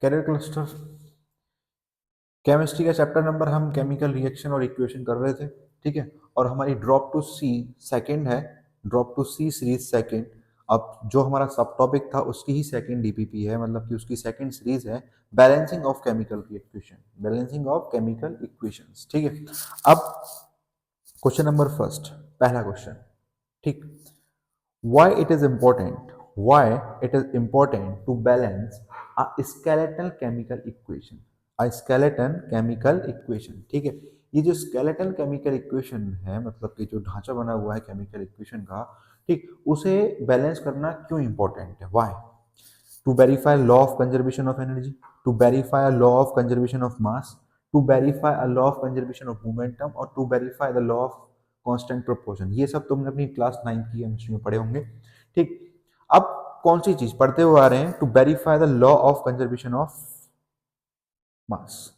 Career cluster chemistry का chapter number हम chemical reaction और इक्वेशन कर रहे थे, ठीक है। और हमारी ड्रॉप टू सी सेकंड है, drop two C series second. अब जो हमारा सब टॉपिक था उसकी ही सेकंड डीपीपी है, मतलब कि उसकी सेकंड सीरीज है balancing of chemical equation, balancing of chemical equations, ठीक है। अब क्वेश्चन नंबर फर्स्ट, पहला क्वेश्चन, ठीक। why it is important why it is important to balance a skeletal chemical equation, a skeleton chemical equation, ठीक है। ये जो skeletal chemical equation है, मतलब कि जो ढांचा बना हुआ है केमिकल इक्वेशन का, ठीक, उसे बैलेंस करना क्यों इंपॉर्टेंट है? why? To verify law of conservation of energy, to verify a law of conservation of mass, to verify a law of conservation of momentum, और to verify the law of constant proportion। ये सब तुमने अपनी class 9 की chemistry में पढ़े होंगे, ठीक। अब कौन सी चीज पढ़ते हुए आ रहे हैं? To verify the law of conservation of mass,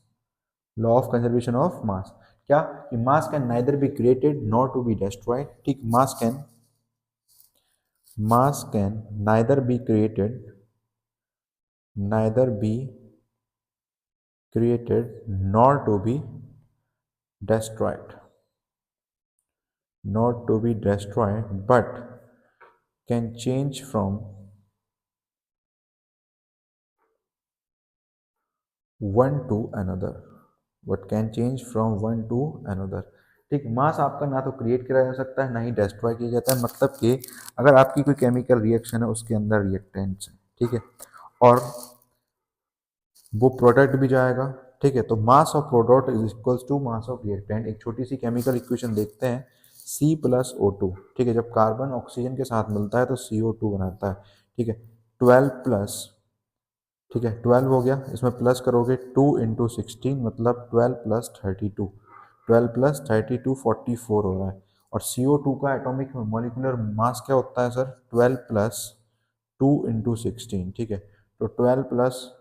law of conservation of mass. क्या? कि mass can neither be created nor to be destroyed, ठीक। Mass can neither be created neither be created nor to be destroyed, not to be destroyed, but can change from one to another, but can change from one to another, ठीक। मास आपका ना तो create किया जा सकता है ना ही destroy किया जाता है, मतलब कि अगर आपकी कोई केमिकल रिएक्शन है उसके अंदर रिएक्टेंट्स है, ठीक है, और वो प्रोडक्ट भी जाएगा, ठीक है। तो mass of product is equals to mass of reactant. एक छोटी सी केमिकल इक्वेशन देखते हैं, C+O2, ठीक है। जब कार्बन ऑक्सीजन के साथ मिलता है तो CO2 बनाता है, ठीक है। 12 प्लस, ठीक है, 12 हो गया, इसमें प्लस करोगे 2 इंटू 16, मतलब 12 प्लस 32, 12 प्लस 32 44 हो रहा है। और CO2 का एटॉमिक मॉलिक्यूलर मास क्या होता है सर? 12 प्लस 2 इंटू 16, ठीक है। तो 12 प्लस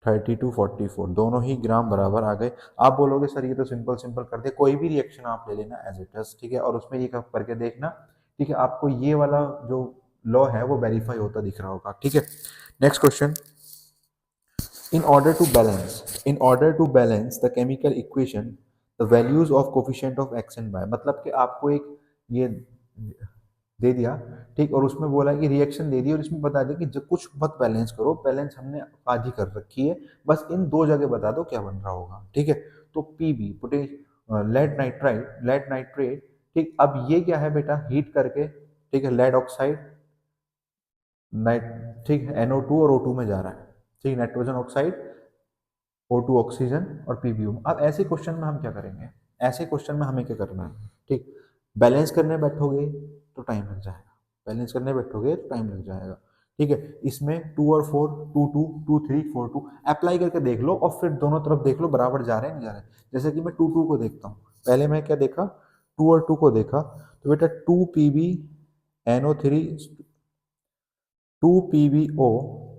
32 44 दोनों ही ग्राम बराबर आ गए। आप बोलोगे सर ये तो सिंपल सिंपल कर दे, कोई भी रिएक्शन आप ले लेना एज इट इज, ठीक है, और उसमें ये करके देखना, ठीक है, आपको ये वाला जो लॉ है वो वेरीफाई होता दिख रहा होगा, ठीक है। Next question, in order to balance the chemical equation, the values of coefficient of x and y, मतलब कि आपको एक ये दे दिया, ठीक, और उसमें बोला कि रिएक्शन दे दी और इसमें बता दिया कि जो कुछ मत बैलेंस करो, बैलेंस हमने आधी कर रखी है, बस इन दो जगह बता दो क्या बन रहा होगा, ठीक है। तो पीबी लेड नाइट्रेट, ठीक। अब ये क्या है बेटा? हीट करके, ठीक है, लेड ऑक्साइड नाइट, ठीक है, NO2 और O2 में जा रहा है, ठीक, नाइट्रोजन ऑक्साइड, O2 ऑक्सीजन और पीबीओ। अब ऐसे क्वेश्चन में हम क्या करेंगे? ऐसे क्वेश्चन में हमें क्या करना है, ठीक। बैलेंस करने बैठोगे तो टाइम लग जाएगा, बैलेंस करने बैठोगे तो टाइम लग जाएगा, ठीक है। इसमें 2 और 4, 2 2 2 3 4 2 अप्लाई करके देख लो और फिर दोनों तरफ देख लो बराबर जा रहे हैं नहीं जा रहे हैं। जैसे कि मैं 2 2 को देखता हूँ, पहले मैं क्या देखा? 2 और 2 को देखा, तो बेटा 2 PbNO3 2 PbO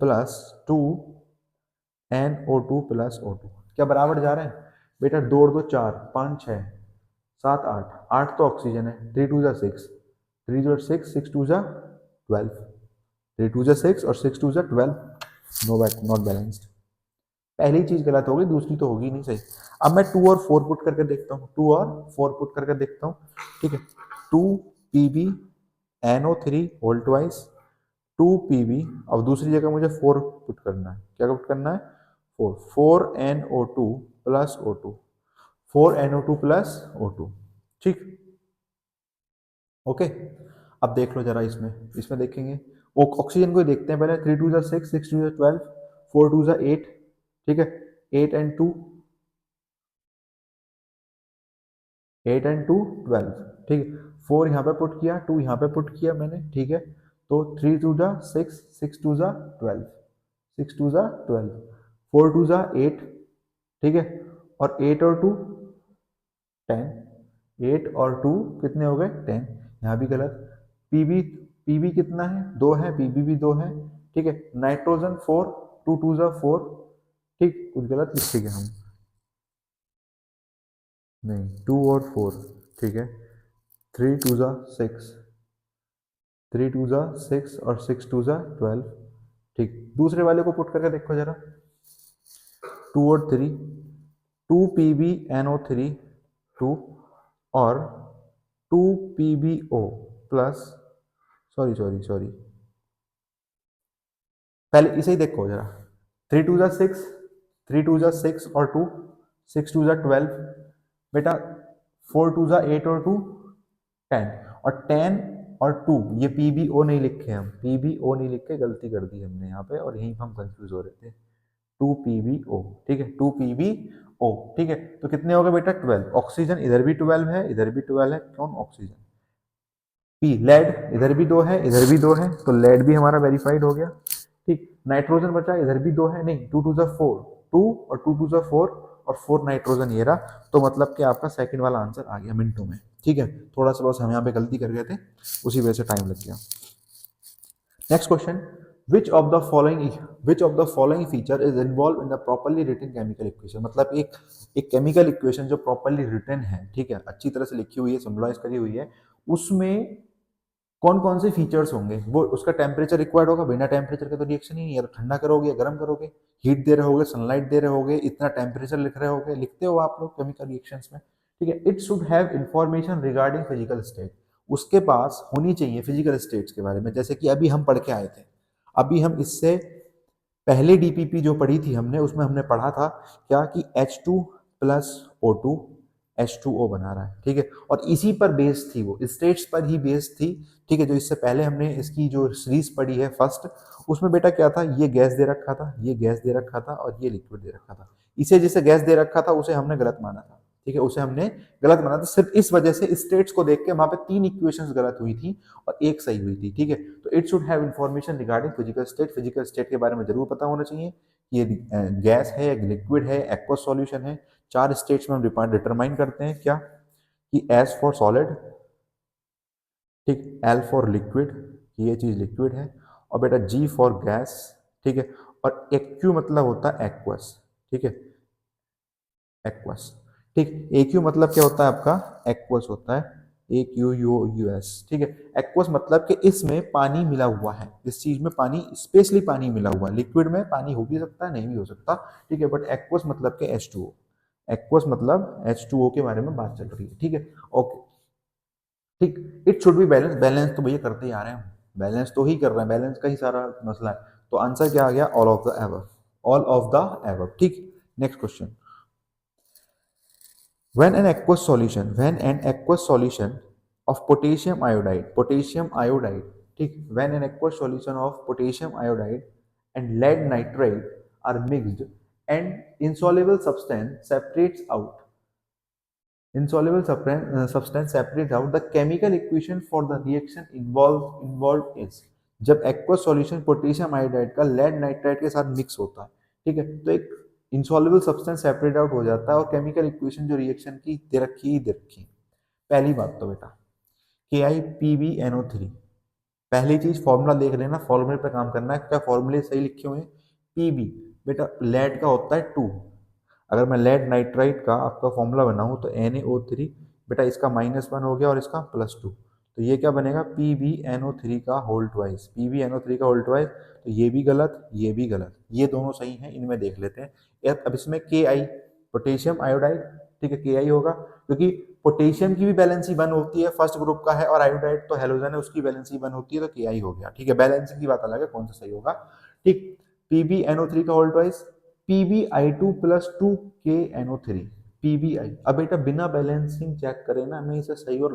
plus 2NO2 plus O2 क्या बराबर जा रहे हैं? बेटा 2 और 2 4, 5 6 7 8, 8 तो ऑक्सीजन है, 3 2 जा 6, 3 2 6, 6 2 जा 12, 3 2 जा 6 और 6 2 जा 12, नो नॉट बैलेंस्ड। पहली चीज गलत होगी, दूसरी तो होगी नहीं सही। अब मैं 2 और 4 पुट करके देखता हूँ, 2 और 4 पुट करके देखता हूँ, ठीक है। 2 PbNO3 होल ट्वाइस 2 Pb, अब दूसरी जगह मुझे 4 पुट करना है, क्या पुट करना है? 4NO2 plus O2, 4NO2 plus O2, ठीक, ओके। अब देख लो जरा, इसमें इसमें देखेंगे, ऑक्सीजन को देखते हैं पहले। 3 2 जा 6, 6 2 जा 12, 4 2 जा 8, ठीक है, 8 एंड 2, 8 एंड 2 12, ठीक है। 4 यहाँ पे पुट किया, 2 यहाँ पे पुट किया मैंने, ठीक है। तो 3 2 जा 6, 6 2 जा 12, 6 2 जा 12, 4 2 जा 8, ठीक है, और 8 और 2 10, 8 और 2 कितने हो गए? 10। यहाँ भी गलत। पीबी पीबी कितना है? 2 है, पीबी भी 2 है, ठीक है। नाइट्रोजन 4, 2 2 जा 4, ठीक, कुछ गलत लिखे गए हम, नहीं, 2 और 4, ठीक है। 3 2 जा 6, 3 2 जा 6 और 6 2 जा 12, ठीक। दूसरे वाले को पुट करके देखो जरा, 2 और 3, 2 PbNO3 2 और 2 PbO प्लस, सॉरी पहले इसे ही देखो जरा, 3 2 6, 3 2 6 और 2, 6 2 12 बेटा, 4 2 8 और 2 10, और 10 और 2, ये PbO नहीं लिखे हम, PbO नहीं लिखे, गलती कर दी हमने यहाँ पे और यहीं पर हम कंफ्यूज हो रहे थे। 2 PbO, ठीक है, 2 PbO, ठीक है। तो कितने हो गए बेटा 12, ऑक्सीजन इधर भी 12 है, इधर भी 12 है, कौन ऑक्सीजन। पी लेड, इधर भी 2 है, इधर भी 2 है, तो लेड भी हमारा वेरीफाइड हो गया, ठीक। नाइट्रोजन बचा, इधर भी 2 है, नहीं 2 2 4, 2 और 2 2 4 और 4 नाइट्रोजन ये रहा, तो मतलब कि आपका सेकंड वाला आंसर आ गया मिनटों में, ठीक है। थोड़ा सा बस हम यहाँ पे गलती कर गए थे, उसी वजह से टाइम लग गया। Next question, which of the following feature is involved in the properly written chemical equation, मतलब एक केमिकल इक्वेशन जो प्रॉपर्ली रिटन है, ठीक है, अच्छी तरह से लिखी हुई है, सिंबलाइज करी हुई है, उसमें कौन कौन से फीचर्स होंगे। वो उसका टेम्परेचर रिक्वायर्ड होगा, बिना टेम्परेचर के तो रिएक्शन ही नहीं, या तो ठंडा करोगे या गर्म करोगे, हीट दे रहे होगे, सनलाइट दे रहे होगे, इतना टेम्परेचर लिख रहे होगे, लिखते हो आप लोग केमिकल रिएक्शंस में, ठीक है। It should have information regarding physical state, उसके पास होनी चाहिए फिजिकल स्टेट्स के बारे में, जैसे कि अभी हम पढ़ के आए थे, अभी हम इससे पहले डीपीपी जो पढ़ी थी हमने, उसमें हमने पढ़ा था क्या कि H2 प्लस O2 H2O बना रहा है, ठीक है, और इसी पर बेस्ड थी, वो स्टेट्स पर ही बेस्ड थी, ठीक है। जो इससे पहले हमने इसकी जो सीरीज पढ़ी है फर्स्ट, उसमें बेटा क्या था, ये गैस दे रखा था, ये गैस दे रखा था और ये लिक्विड दे रखा था, इसे जिसे गैस दे रखा था उसे हमने गलत माना था, ठीक है, उसे हमने गलत माना था, सिर्फ इस वजह से स्टेट्स को देख के वहां पे 3 इक्वेशंस गलत हुई थी और एक सही हुई थी, ठीक है। तो it should have information regarding physical state के बारे में जरूर पता होना चाहिए, ये गैस है, लिक्विड है, एक्वस सॉल्यूशन है, 4 स्टेट्स में हम डिटरमाइन करते हैं क्या, कि एस फॉर सॉलिड, ठीक, एल फॉर लिक्विड, ये चीज लिक्विड है, और बेटा जी फॉर गैस, ठीक है, और एक्यू मतलब होता है एक्वस, ठीक है, एक्वस, ठीक। ए क्यू मतलब क्या होता है आपका, एक्वस होता है, AQUUS, ठीक है। एक्वस मतलब कि इसमें पानी मिला हुआ है, इस चीज में पानी, स्पेशली पानी मिला हुआ है, लिक्विड में पानी हो भी सकता है नहीं भी हो सकता, ठीक है, बट एक्वस मतलब के H2O, एक्वस मतलब H2O के बारे में बात चल रही है, ठीक है, ओके, ठीक। It should be balance, balance तो भैया करते ही आ रहे हैं, बैलेंस तो ही कर रहे हैं, बैलेंस का ही सारा मसला है, तो आंसर क्या आ गया, all of the above, all of the above, ठीक। Next question, when an aqueous solution of potassium iodide, ठीक, when an aqueous solution of potassium iodide and lead nitrate are mixed and insoluble substance separates out, the chemical equation for the reaction involved is, जब aqueous solution potassium iodide का lead nitride के साथ mix होता है, ठीक है, तो एक इंसॉल्युबल सब्सटेंस सेपरेट आउट हो जाता है और केमिकल इक्वेशन जो रिएक्शन की दे रखी है। पहली बात तो बेटा KiPbNO3, पहली चीज फॉर्मूला देख लेना, फॉर्मूले पे काम करना है, क्या फॉर्मूले सही लिखे हुए हैं। Pb बेटा लेड का होता है 2, अगर मैं लेड नाइट्राइट का आपका फॉर्मूला बनाऊं तो NaO3, बेटा इसका -1 हो गया और इसका +2, तो ये क्या बनेगा PbNO3 का होल ट्वाइस, PbNO3 का होल ट्वाइस, तो ये भी गलत, ये भी गलत, ये दोनों सही हैं, इनमें देख लेते हैं। अब इसमें Ki पोटेशियम आयोडाइड, ठीक है, Ki होगा, क्योंकि पोटेशियम की भी वैलेंसी 1 होती है, फर्स्ट ग्रुप का है, और आयोडाइड तो हेलोजन है, उसकी वैलेंसी 1 होती है, तो Ki हो गया, ठीक है, बैलेंसिंग की बात अलग है, कौन सा सही होगा, ठीक। PbNO3 का whole twice PbI2 plus 2KNO3, PbI, अब बेटा बिना बैलेंसिंग चेक करे ना मैं इसे सही और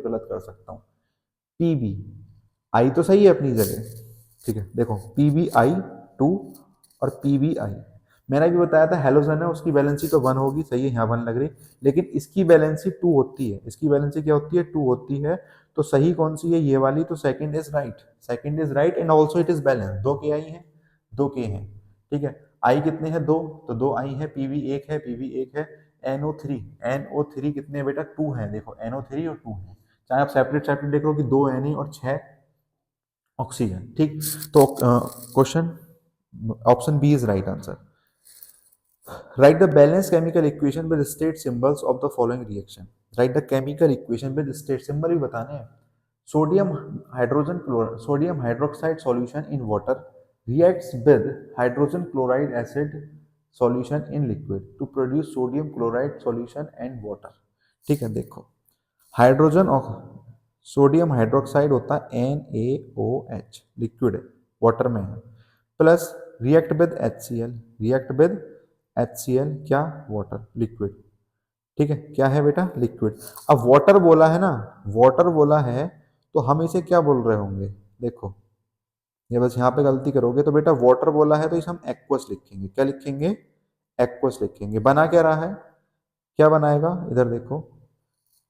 गलत कर सकता हूँ। Pb आई तो सही है अपनी जगह, ठीक है, देखो PbI2 और PbI, मैंने भी बताया था हेलोजन है, उसकी वैलेंसी तो 1 होगी, सही है, यहाँ 1 लग रही, लेकिन इसकी वैलेंसी 2 होती है, इसकी वैलेंसी क्या होती है, 2 होती है, तो सही कौन सी है, ये वाली, तो second is right and also it is balance, 2 Ki है, 2 K है, ठीक है। आई कितने हैं, 2, तो 2 आई है, Pb 1 है, NO3 कितने बेटा 2 है, देखो NO3 और 2 है, चाहे आप सेपरेट सेपरेट देख लो कि 2 Na और 6 ऑक्सीजन, ठीक। तो question option B is right answer. Write the balanced chemical equation with state symbols of the following reaction. Write the chemical equation with state symbol भी बताने हैं। Sodium hydroxide solution in water reacts with hydrogen chloride acid solution in liquid to produce sodium chloride solution and water. ठीक है, देखो hydrogen और sodium hydroxide होता है NaOH, liquid है, वाटर में है, plus react with HCl, react with HCl क्या, वाटर, लिक्विड। ठीक है, क्या है बेटा, लिक्विड। अब वाटर बोला है ना, वाटर बोला है तो हम इसे क्या बोल रहे होंगे, देखो ये बस यहाँ पे गलती करोगे तो बेटा वाटर बोला है तो इसे हम एक्वस लिखेंगे, क्या लिखेंगे, एक्वस लिखेंगे। बना क्या रहा है, क्या बनाएगा, इधर देखो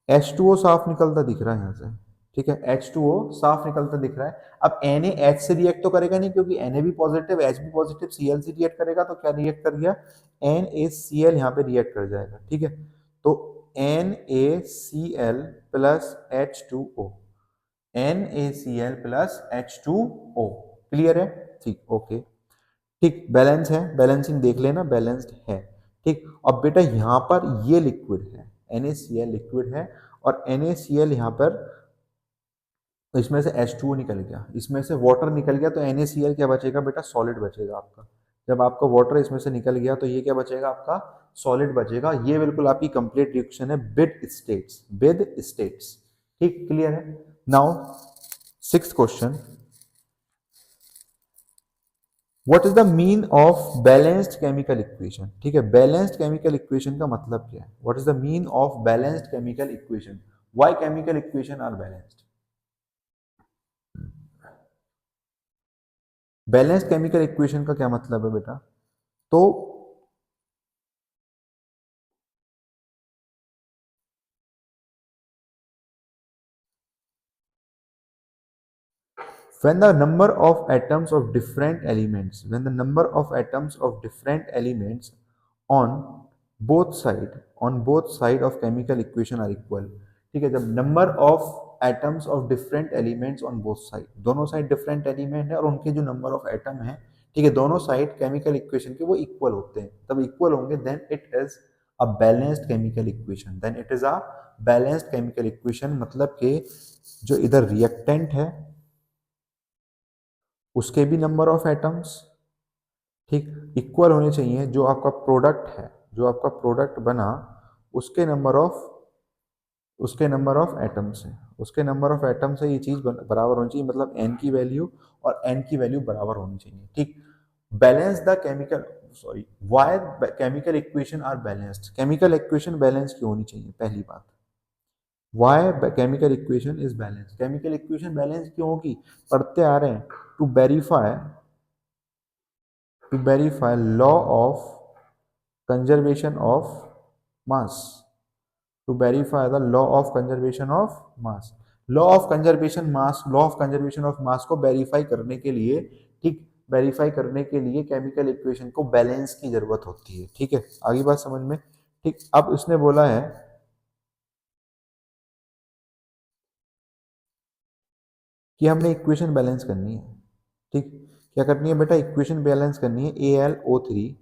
H2O साफ निकलता दिख रहा है यहाँ से, ठीक है, H2O साफ निकलता दिख रहा है। अब NaH से रिएक्ट तो करेगा नहीं क्योंकि Na भी पॉजिटिव, H भी पॉजिटिव, Cl से रिएक्ट करेगा तो क्या रिएक्ट कर गया, NaCl यहाँ पे रिएक्ट कर जाएगा। ठीक है, तो NaCl plus H2O, NaCl plus H2O, clear है, ठीक, ओके, ठीक, बैलेंस है, बैलेंसिंग देख लेना, बैलेंस्ड है। ठीक, अब बेटा यहाँ पर ये लिक्विड है, NaCl लिक्विड है और NaCl यहाँ पर इसमें से H2O निकल गया, इसमें से वाटर निकल गया तो NaCl क्या बचेगा बेटा, सॉलिड बचेगा आपका। जब आपका वाटर इसमें से निकल गया तो ये क्या बचेगा आपका, सॉलिड बचेगा। ये बिल्कुल आपकी कंप्लीट रिएक्शन है विद स्टेट्स, विद स्टेट्स। ठीक, क्लियर है। Now 6th question, what is the mean of balanced chemical equation. ठीक है, बैलेंस्ड केमिकल इक्वेशन का मतलब क्या है, what is the mean of balanced chemical equation, why chemical equation are balanced. Balanced chemical equation का क्या मतलब है बेटा, तो when the number of atoms of different elements, when the number of atoms of different elements on both side of chemical equation are equal। ठीक है, जब number of atoms of different elements on both side, दोनों side different element है और उनके जो number of atom है, ठीक है, दोनों साइड केमिकल इक्वेशन के वो इक्वल होते हैं, तब इक्वल होंगे then it is a balanced chemical equation, then it is a balanced chemical equation. मतलब कि जो इधर रिएक्टेंट है उसके भी नंबर ऑफ एटम्स, ठीक, इक्वल होने चाहिए, जो आपका प्रोडक्ट है, जो आपका प्रोडक्ट बना उसके नंबर ऑफ एटम से, उसके नंबर ऑफ एटम से ये चीज बराबर होनी चाहिए, मतलब n की वैल्यू और n की वैल्यू बराबर होनी चाहिए। ठीक, balance the chemical, sorry, why chemical equation are balanced, chemical equation balance क्यों होनी चाहिए, पहली बात, why chemical equation is balance, chemical equation balance क्यों होगी, पढ़ते आ रहे हैं, to verify law of conservation of mass, to verify the law of conservation of mass, law of conservation mass, law of conservation of mass को verify करने के लिए, ठीक, वेरीफाई करने के लिए केमिकल इक्वेशन को बैलेंस की जरूरत होती है। ठीक है, आगे बात समझ में। ठीक, अब उसने बोला है कि हमने इक्वेशन बैलेंस करनी है। ठीक, क्या करनी है बेटा, इक्वेशन बैलेंस करनी है, AlO3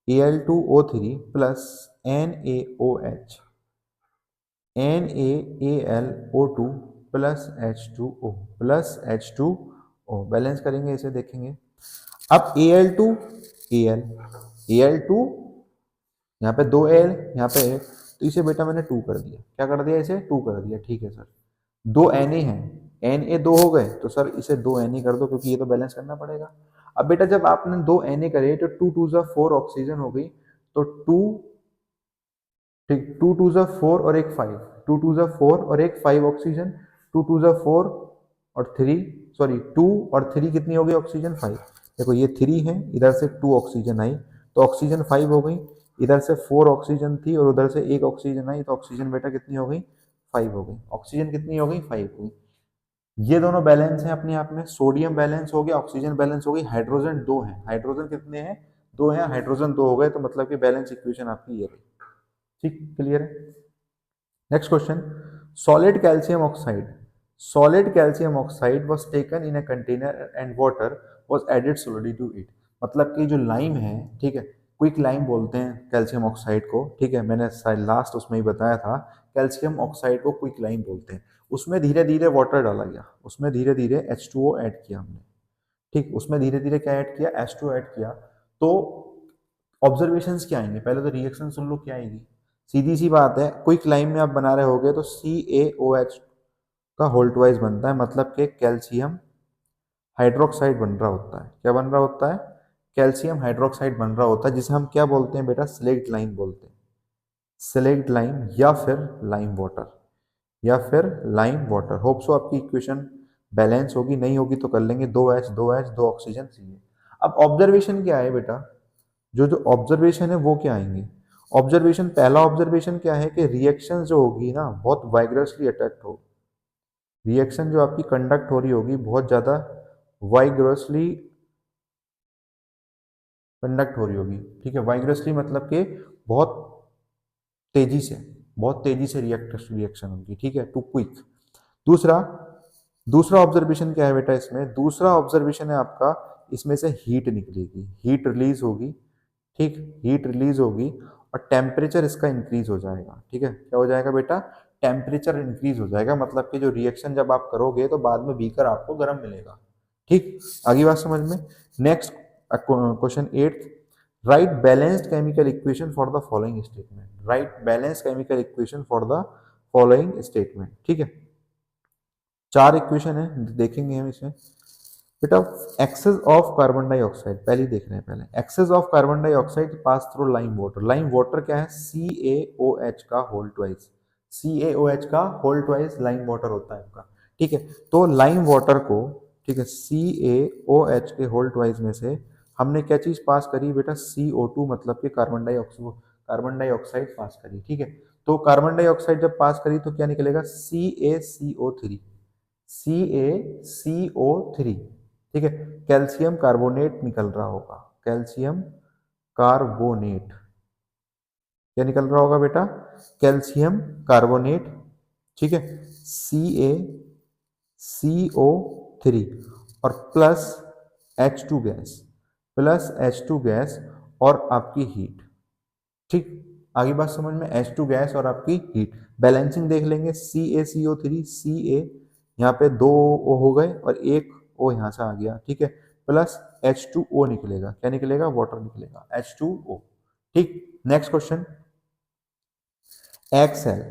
Al2O3 plus NaOH NaAlO2 plus H2O balance करेंगे, इसे देखेंगे। अब Al2 Al2 यहाँ पे 2 Al, यहाँ पे 1, तो इसे बेटा मैंने 2 कर दिया, क्या कर दिया, इसे 2 कर दिया। ठीक है सर, 2 Na है, Na 2 हो गए तो सर इसे 2 Na कर दो क्योंकि ये तो बैलेंस करना पड़ेगा। अब बेटा जब आपने 2 Na करे तो 2 2 जा 4 ऑक्सीजन हो गई, तो 2, ठीक, 2 2 जा 4 और एक 5, 2 2 जा 4 और एक 5 ऑक्सीजन, 2 2 जा 4 और 3, सॉरी 2 और 3 कितनी हो गई ऑक्सीजन, 5। देखो ये 3 है, इधर से 2 ऑक्सीजन आई तो ऑक्सीजन 5 हो गई, इधर से 4 ऑक्सीजन थी और उधर से 1 ऑक्सीजन आई तो ऑक्सीजन बेटा कितनी हो गई, 5 हो गई। ऑक्सीजन कितनी हो गई, 5 हो गई। ये दोनों बैलेंस हैं अपने आप में, सोडियम बैलेंस हो गया, ऑक्सीजन बैलेंस हो गई, हाइड्रोजन 2 है, हाइड्रोजन कितने हैं, 2 हैं, हाइड्रोजन 2 हो गए, तो मतलब कि बैलेंस इक्वेशन आपकी ये रही। ठीक, क्लियर है। Next question, solid calcium oxide, solid calcium oxide was taken in a container and water was added solidly to it. मतलब कि जो लाइम है, ठीक है, क्विक लाइम बोलते हैं कैल्शियम ऑक्साइड को, ठीक है, मैंने लास्ट उसमें ही बताया था, कैल्शियम ऑक्साइड को क्विक लाइम बोलते हैं। उसमें धीरे धीरे वाटर डाला गया, उसमें धीरे धीरे H2O ऐड किया हमने, ठीक, उसमें धीरे धीरे क्या ऐड किया, H2O ऐड किया, तो ऑब्जर्वेशंस क्या आएंगे, पहले तो रिएक्शन सुन लो क्या आएगी। सीधी सी बात है, कोई क्लाइम में आप बना रहे होगे तो CaOH का होल्ट वाइज बनता है, मतलब कि कैल्शियम हाइड्रोक्साइड बन रहा होता है। क्या बन रहा होता है? कैल्शियम हाइड्रोक्साइड बन रहा होता है, जिसे हम क्या बोलते हैं बेटा? स्लेक्ट लाइम बोलते हैं। स्लेक्ट लाइम या फिर लाइम वाटर, या फिर लाइम वाटर। होप सो आपकी इक्वेशन बैलेंस होगी, नहीं होगी तो कर लेंगे। 2H 2H 2 ऑक्सीजन चाहिए। अब ऑब्जर्वेशन क्या है बेटा? जो जो ऑब्जर्वेशन है वो क्या आएंगे? ऑब्जर्वेशन, पहला ऑब्जर्वेशन क्या है कि रिएक्शन जो होगी ना बहुत वाइग्रसली अटैक्ट हो। रिएक्शन जो आपकी कंडक्ट हो रही होगी बहुत ज़्यादा वाइग्रसली कंडक्ट हो रही होगी। ठीक है, वाइग्रसली मतलब कि बहुत तेजी से, बहुत तेजी से रिएक्शन होगी। ठीक है, टू क्विक। दूसरा, दूसरा ऑब्जर्वेशन क्या है बेटा इसमें? दूसरा ऑब्जर्वेशन है आपका, इसमें से हीट निकलेगी, हीट रिलीज होगी। ठीक, हीट रिलीज होगी और टेम्परेचर इसका इंक्रीज हो जाएगा। ठीक है, क्या हो जाएगा बेटा? टेम्परेचर इंक्रीज हो जाएगा, मतलब कि जो रिएक्शन जब आप करोगे तो बाद में बीकर आपको गर्म मिलेगा। ठीक, आगे बात समझ में। Next question 8, right balanced chemical equation for the following statement. Right balanced chemical equation for the following statement. ठीक है, 4 इक्वेशन है, देखेंगे हम इसमें। बेटा एक्सेस ऑफ कार्बन डाइऑक्साइड पहले देख रहे हैं। पहले excess of carbon dioxide pass through lime water. Lime water क्या है? CaOH का होल ट्वाइस। CaOH का होल ट्वाइस लाइम वाटर होता है आपका। ठीक है, तो लाइम वाटर को, ठीक है, CaOH के होल ट्वाइस में से हमने क्या चीज पास करी बेटा? CO2, मतलब कि कार्बन डाइऑक्साइड पास करी। ठीक है, तो कार्बन डाइऑक्साइड जब पास करी तो क्या निकलेगा? CaCO3। CaCO3। ठीक है, कैल्शियम कार्बोनेट निकल रहा होगा। कैल्शियम कार्बोनेट क्या निकल रहा होगा बेटा? Calcium carbonate. ठीक है, CaCO3 और plus H2 gas, plus H2 gas और आपकी हीट। ठीक, आगे बात समझ में। H2 गैस और आपकी हीट, बैलेंसिंग देख लेंगे। CaCO3, Ca यहाँ पे 2 O हो गए और एक O यहाँ से आ गया। ठीक है, प्लस H2O निकलेगा। क्या निकलेगा? वाटर निकलेगा, H2O। ठीक, next question, excel.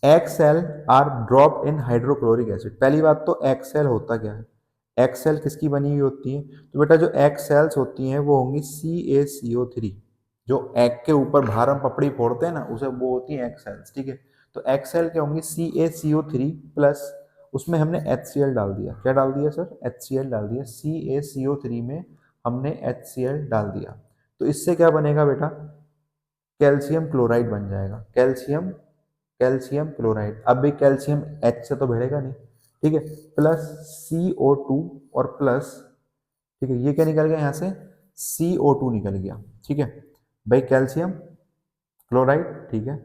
Excel are drop in hydrochloric acid. पहली बात तो एक्सेल होता क्या है? एक्सेल किसकी बनी हुई होती है? तो बेटा जो एक्सेल्स होती हैं वो होंगी CaCO3। जो एग के ऊपर बाहर हम पपड़ी फोड़ते हैं ना, उसे वो होती है एक्सेल्स। ठीक है, तो एक्सेल क्या होंगी? CaCO3 प्लस उसमें हमने HCl डाल दिया। क्या डाल दिया सर? HCl डाल दिया। CaCO3 में हमने HCl डाल दिया, तो इससे क्या बनेगा बेटा? कैल्शियम क्लोराइड बन जाएगा। Calcium, calcium chloride. अब भी कैल्शियम H से तो भिड़ेगा नहीं। ठीक है, प्लस CO2 और प्लस, ठीक है, ये क्या निकल गया यहाँ से? CO2 निकल गया। ठीक है भाई, कैल्शियम क्लोराइड। ठीक है,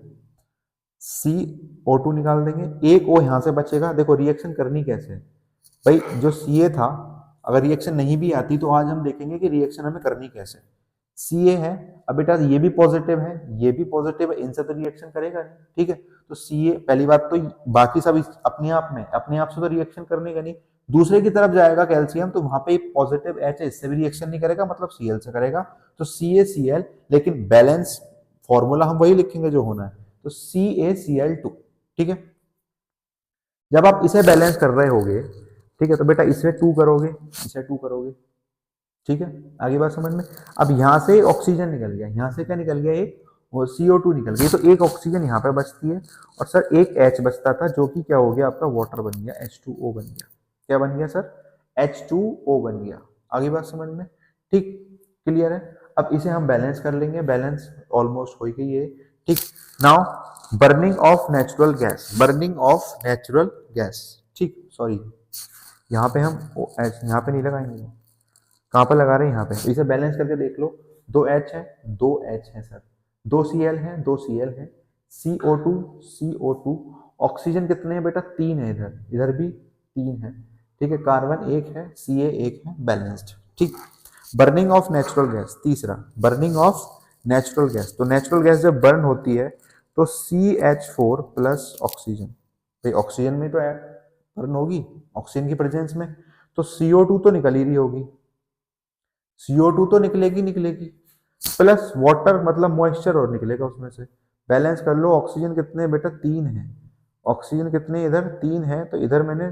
CO2 निकाल देंगे, एक O यहाँ से बचेगा। देखो रिएक्शन करनी कैसे है भाई? जो Ca था, अगर रिएक्शन नहीं भी आती तो आज हम देखेंगे कि रिएक्शन हमें करनी कैसे। Ca है, अब बेटा ये भी पॉजिटिव है, ये भी पॉजिटिव है, इनसे तो रिएक्शन करेगा नहीं। ठीक है, तो Ca, पहली बात तो बाकी सब अपने आप में, अपने आप से तो रिएक्शन करने का नहीं, दूसरे की तरफ जाएगा कैल्शियम, तो वहां पे पॉजिटिव H है, इससे भी रिएक्शन नहीं करेगा, मतलब Cl से करेगा। तो CaCl, लेकिन बैलेंस फॉर्मूला हम वही लिखेंगे जो होना है, तो CaCl2। ठीक है, जब आप इसे बैलेंस कर रहे होगे, ठीक है, तो बेटा इसे 2 करोगे, इसे 2 करोगे। ठीक है, आगे बात समझ में। अब यहाँ से ऑक्सीजन निकल गया, यहाँ से क्या निकल गया? एक वो CO2 निकल गई, तो एक ऑक्सीजन यहाँ पे बचती है और सर एक H बचता था, जो कि क्या हो गया आपका? वाटर बन गया, H2O बन गया। क्या बन गया सर? H2O बन गया। आगे बात समझ में। ठीक, क्लियर है। अब इसे हम बैलेंस कर लेंगे, बैलेंस ऑलमोस्ट हो गई है। ठीक, now burning of natural gas, burning of natural gas. ठीक, सॉरी, यहाँ पे हम यहाँ पे नहीं लगाएंगे, कहाँ पर लगा रहे हैं? यहाँ पे। इसे बैलेंस करके देख लो, 2H है, 2H है सर, 2Cl है, 2Cl है, CO2, CO2, ऑक्सीजन कितने हैं बेटा? 3 है, इधर इधर भी 3 है। ठीक है, कार्बन 1 है, Ca 1 है, बैलेंस्ड। ठीक, बर्निंग ऑफ नेचुरल गैस, तीसरा बर्निंग ऑफ नेचुरल गैस। तो नेचुरल गैस जब बर्न होती है तो CH4 प्लस ऑक्सीजन, भाई ऑक्सीजन में तो बर्न होगी ऑक्सीजन की प्रेजेंस में, तो CO2 तो निकल ही रही होगी, CO2 तो निकलेगी निकलेगी, प्लस वाटर मतलब मॉइस्चर और निकलेगा उसमें से। बैलेंस कर लो, ऑक्सीजन कितने बेटा 3 है, ऑक्सीजन कितने इधर 3 है, तो इधर मैंने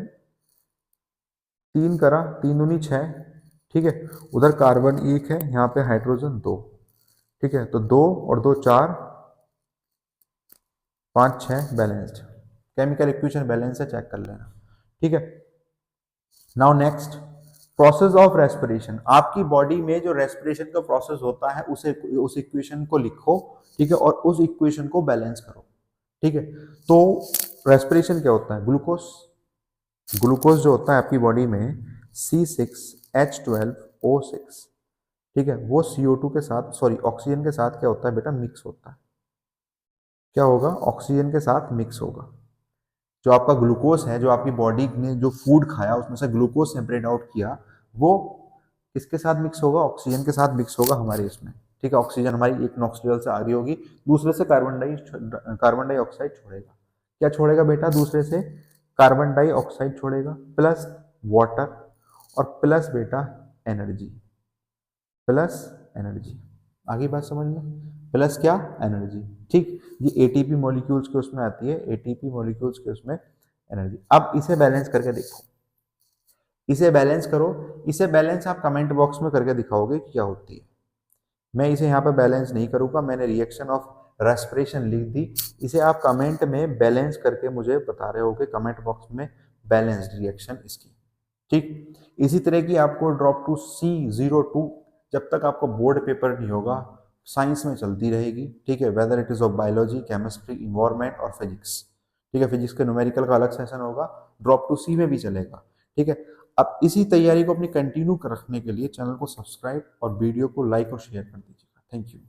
3 करा, 3 दूनी 6, ठीक है। उधर कार्बन 1 है, यहाँ पे हाइड्रोजन 2, ठीक है। तो 2 और 2 4, 5 6 बैलेंस्ड। केमिकल इक्वेशन बैलेंस है, चेक कर लेना, ठीक है। Now next, process of respiration. आपकी बॉडी में जो रेस्पिरेशन का प्रोसेस होता है उस इक्वेशन को लिखो, ठीक है, और उस इक्वेशन को बैलेंस करो, ठीक है। तो रेस्पिरेशन क्या होता है, ग्लूकोज, ग्लूकोज जो होता है आपकी बॉडी में C6H12O6, ठीक है, वो CO2 के साथ, सॉरी ऑक्सीजन के साथ क्या होता है बेटा, मिक्स होता है। क्या होगा, ऑक्सीजन के साथ मिक्स होगा। जो आपका ग्लूकोज है, जो आपकी बॉडी ने जो फूड खाया उसमें से ग्लूकोज सेपरेट आउट किया, वो किसके साथ मिक्स होगा, ऑक्सीजन के साथ मिक्स होगा हमारे इसमें, ठीक है। ऑक्सीजन हमारी एक नॉस्ट्रियल से आ रही होगी, दूसरे से कार्बन डाइऑक्साइड छोड़ेगा। क्या छोड़ेगा बेटा, दूसरे से कार्बन डाइऑक्साइड छोड़ेगा, प्लस वाटर, और प्लस बेटा एनर्जी, प्लस एनर्जी। आगे बात समझ में, प्लस क्या, एनर्जी, ठीक। ये एटीपी मॉलिक्यूल्स के उसमें आती है, एटीपी मॉलिक्यूल्स के उसमें एनर्जी। अब इसे बैलेंस करके देखो, इसे बैलेंस करो, इसे बैलेंस आप कमेंट बॉक्स में करके दिखाओगे कि क्या होती है। मैं इसे यहाँ पे बैलेंस नहीं करूंगा, मैंने रिएक्शन ऑफ रेस्पिरेशन लिख दी, इसे आप कमेंट में बैलेंस करके मुझे बता रहे होगे कमेंट बॉक्स में बैलेंस्ड रिएक्शन इसकी, ठीक। इसी तरह की आपको ड्रॉप टू C02, जब तक आपका बोर्ड पेपर नहीं होगा, साइंस में चलती रहेगी, ठीक है, whether it is of biology, chemistry, environment और फिजिक्स, ठीक है। फिजिक्स के न्यूमेरिकल का अलग सेशन होगा, ड्रॉप टू C में भी चलेगा, ठीक है। अब इसी तैयारी को अपनी कंटिन्यू रखने के लिए चैनल को सब्सक्राइब और वीडियो को लाइक और शेयर कर दीजिएगा। Thank you.